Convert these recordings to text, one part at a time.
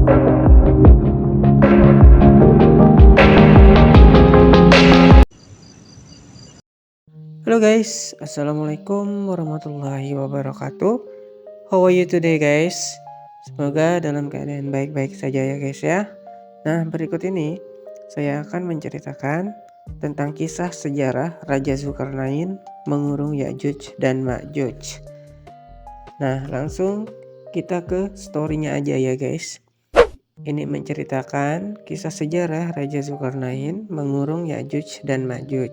Halo guys, Assalamualaikum warahmatullahi wabarakatuh. How are you today guys? Semoga dalam keadaan baik-baik saja ya guys ya. Nah, berikut ini saya akan menceritakan tentang kisah sejarah Raja Zulkarnain mengurung Ya'juj dan Ma'juj. Nah, langsung kita ke story-nya aja ya guys. Ini menceritakan kisah sejarah Raja Zulkarnain mengurung Ya'juj dan Ma'juj.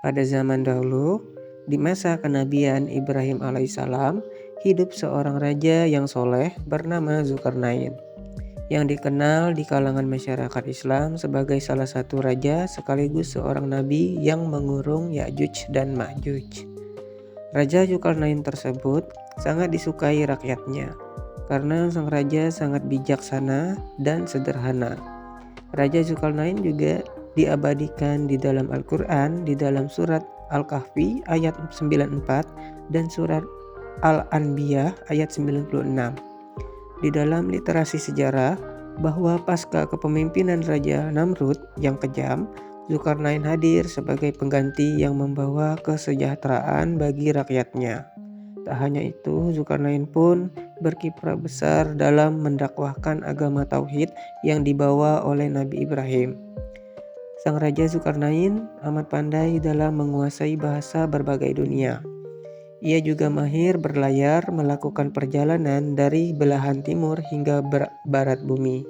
Pada zaman dahulu, di masa kenabian Ibrahim alaihissalam, hidup seorang raja yang soleh bernama Zulkarnain, yang dikenal di kalangan masyarakat Islam sebagai salah satu raja sekaligus seorang nabi yang mengurung Ya'juj dan Ma'juj. Raja Zulkarnain tersebut sangat disukai rakyatnya, karena sang raja sangat bijaksana dan sederhana. Raja Zulkarnain juga diabadikan di dalam Al-Quran di dalam surat Al-Kahfi ayat 94 dan surat Al-Anbiya ayat 96. Di dalam literasi sejarah bahwa pasca kepemimpinan Raja Namrud yang kejam, Zulkarnain hadir sebagai pengganti yang membawa kesejahteraan bagi rakyatnya. Tak hanya itu, Zulkarnain pun berkiprah besar dalam mendakwahkan agama tauhid yang dibawa oleh Nabi Ibrahim. Sang Raja Zulkarnain amat pandai dalam menguasai bahasa berbagai dunia. Ia juga mahir berlayar melakukan perjalanan dari belahan timur hingga barat bumi.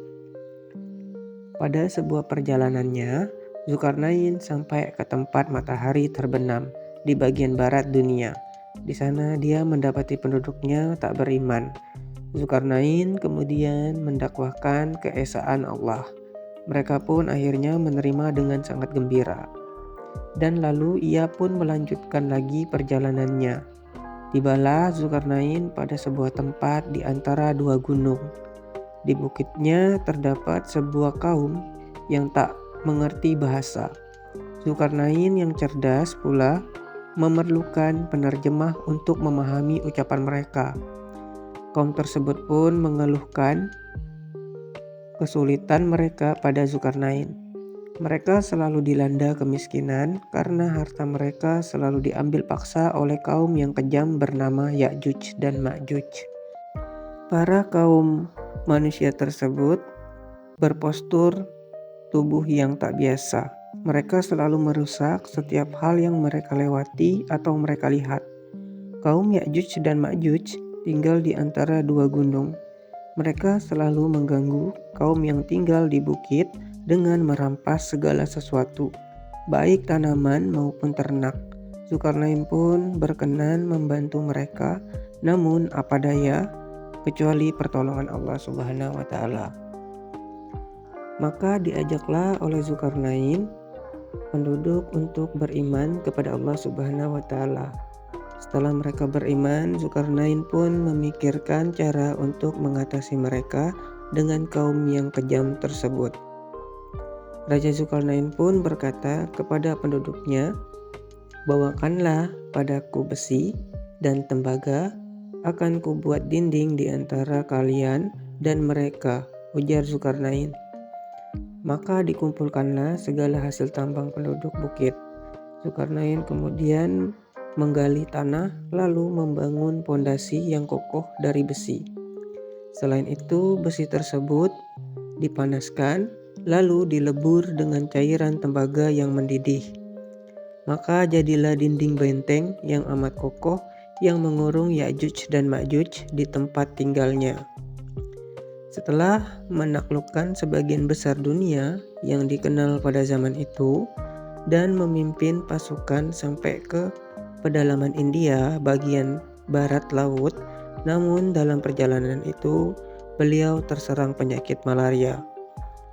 Pada sebuah perjalanannya, Zulkarnain sampai ke tempat matahari terbenam di bagian barat dunia. Di sana dia mendapati penduduknya tak beriman. Zulkarnain kemudian mendakwahkan keesaan Allah. Mereka pun akhirnya menerima dengan sangat gembira. Dan lalu ia pun melanjutkan lagi perjalanannya. Tibalah Zulkarnain pada sebuah tempat di antara dua gunung. Di bukitnya terdapat sebuah kaum yang tak mengerti bahasa. Zulkarnain yang cerdas pula memerlukan penerjemah untuk memahami ucapan mereka. Kaum tersebut pun mengeluhkan kesulitan mereka pada Zulkarnain. Mereka selalu dilanda kemiskinan karena harta mereka selalu diambil paksa oleh kaum yang kejam bernama Ya'juj dan Ma'juj. Para kaum manusia tersebut berpostur tubuh yang tak biasa. Mereka selalu merusak setiap hal yang mereka lewati atau mereka lihat. Kaum Ya'juj dan Ma'juj tinggal di antara dua gunung. Mereka selalu mengganggu kaum yang tinggal di bukit dengan merampas segala sesuatu, baik tanaman maupun ternak. Zulkarnain pun berkenan membantu mereka, namun apa daya, kecuali pertolongan Allah Subhanahu wa Ta'ala. Maka diajaklah oleh Zulkarnain penduduk untuk beriman kepada Allah Subhanahu wa Ta'ala. Setelah mereka beriman, Zulkarnain pun memikirkan cara untuk mengatasi mereka dengan kaum yang kejam tersebut. Raja Zulkarnain pun berkata kepada penduduknya, "Bawakanlah padaku besi dan tembaga, akan kubuat dinding di antara kalian dan mereka," ujar Zulkarnain. Maka dikumpulkanlah segala hasil tambang penduduk bukit. Zulkarnain kemudian menggali tanah lalu membangun pondasi yang kokoh dari besi. Selain itu, besi tersebut dipanaskan lalu dilebur dengan cairan tembaga yang mendidih. Maka jadilah dinding benteng yang amat kokoh yang mengurung Ya'juj dan Ma'juj di tempat tinggalnya. Setelah menaklukkan sebagian besar dunia yang dikenal pada zaman itu dan memimpin pasukan sampai ke pedalaman India bagian barat laut, namun dalam perjalanan itu beliau terserang penyakit malaria.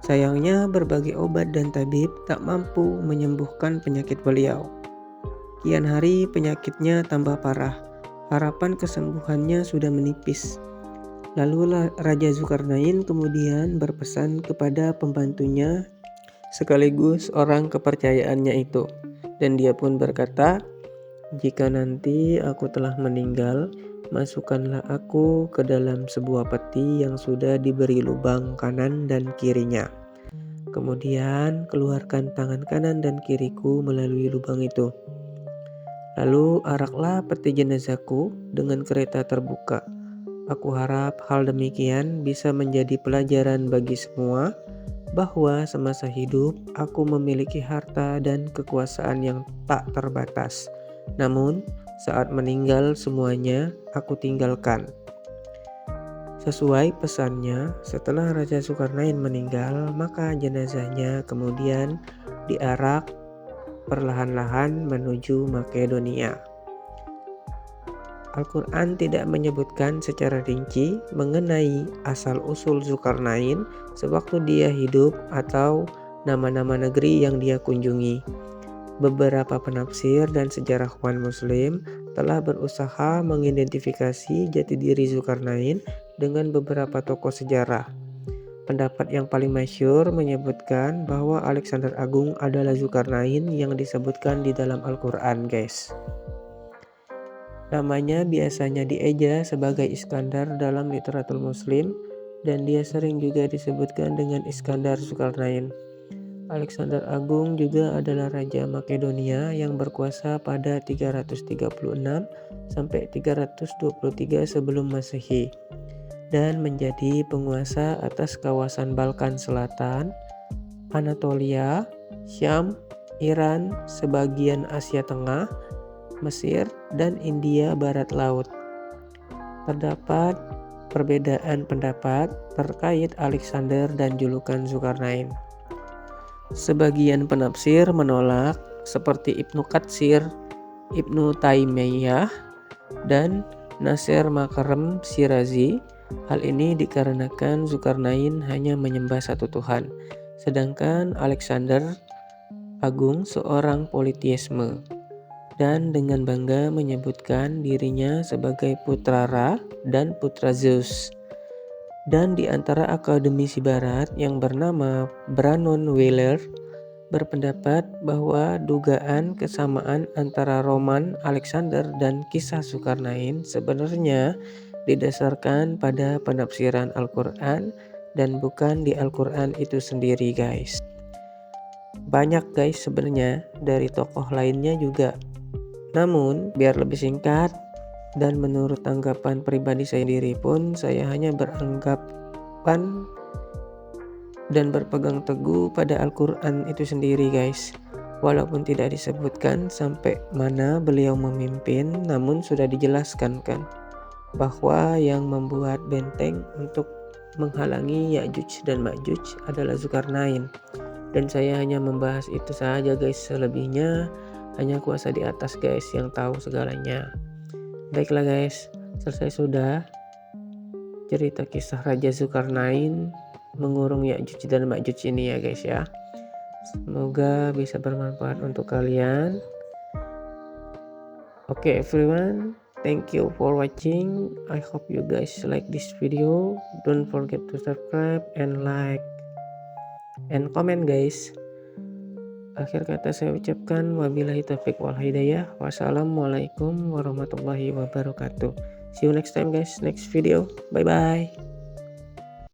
Sayangnya berbagai obat dan tabib tak mampu menyembuhkan penyakit beliau. Kian hari penyakitnya tambah parah, harapan kesembuhannya sudah menipis. Lalu Raja Zulkarnain kemudian berpesan kepada pembantunya sekaligus orang kepercayaannya itu, dan dia pun berkata, "Jika nanti aku telah meninggal, masukkanlah aku ke dalam sebuah peti yang sudah diberi lubang kanan dan kirinya. Kemudian keluarkan tangan kanan dan kiriku melalui lubang itu. Lalu araklah peti jenazahku dengan kereta terbuka. Aku harap hal demikian bisa menjadi pelajaran bagi semua, bahwa semasa hidup aku memiliki harta dan kekuasaan yang tak terbatas. Namun, saat meninggal semuanya aku tinggalkan. Sesuai pesannya, setelah Raja Zulkarnain meninggal, maka jenazahnya kemudian diarak perlahan-lahan menuju Makedonia. Al-Quran tidak menyebutkan secara rinci mengenai asal-usul Zulkarnain sewaktu dia hidup atau nama-nama negeri yang dia kunjungi. Beberapa penafsir dan sejarawan Muslim telah berusaha mengidentifikasi jati diri Zulkarnain dengan beberapa tokoh sejarah. Pendapat yang paling masyhur menyebutkan bahwa Alexander Agung adalah Zulkarnain yang disebutkan di dalam Al-Quran, guys. Namanya biasanya dieja sebagai Iskandar dalam literatur Muslim, dan dia sering juga disebutkan dengan Iskandar Zulkarnain. Alexander Agung juga adalah Raja Makedonia yang berkuasa pada 336 sampai 323 sebelum Masehi dan menjadi penguasa atas kawasan Balkan Selatan, Anatolia, Syam, Iran, sebagian Asia Tengah, Mesir, dan India Barat Laut. Terdapat perbedaan pendapat terkait Alexander dan julukan Zulkarnain. Sebagian penafsir menolak seperti Ibnu Katsir, Ibnu Taimiyah, dan Nasir Makarem Syirazi. Hal ini dikarenakan Zulkarnain hanya menyembah satu Tuhan, sedangkan Alexander Agung seorang politeisme, dan dengan bangga menyebutkan dirinya sebagai putra Ra dan putra Zeus. Dan di antara akademisi barat yang bernama Brannon Wheeler berpendapat bahwa dugaan kesamaan antara roman Alexander dan kisah Zulkarnain sebenarnya didasarkan pada penafsiran Al-Quran dan bukan di Al-Quran itu sendiri, guys. Banyak guys sebenarnya dari tokoh lainnya juga. Namun biar lebih singkat dan menurut tanggapan pribadi saya sendiri pun, saya hanya beranggapan dan berpegang teguh pada Al-Quran itu sendiri, guys. Walaupun tidak disebutkan sampai mana beliau memimpin, namun sudah dijelaskan kan bahwa yang membuat benteng untuk menghalangi Ya'juj dan Ma'juj adalah Zulkarnain. Dan saya hanya membahas itu saja, guys. Selebihnya hanya kuasa di atas, guys, yang tahu segalanya. Baiklah guys, selesai sudah cerita kisah Raja Zulkarnain mengurung Ya'juj dan Ma'juj ini ya guys ya. Semoga bisa bermanfaat untuk kalian. Okay everyone, thank you for watching. I hope you guys like this video. Don't forget to subscribe and like and comment, guys. Akhir kata saya ucapkan wabillahi taufiq wal hidayah. Wassalamualaikum warahmatullahi wabarakatuh. See you next time, guys, next video. Bye bye.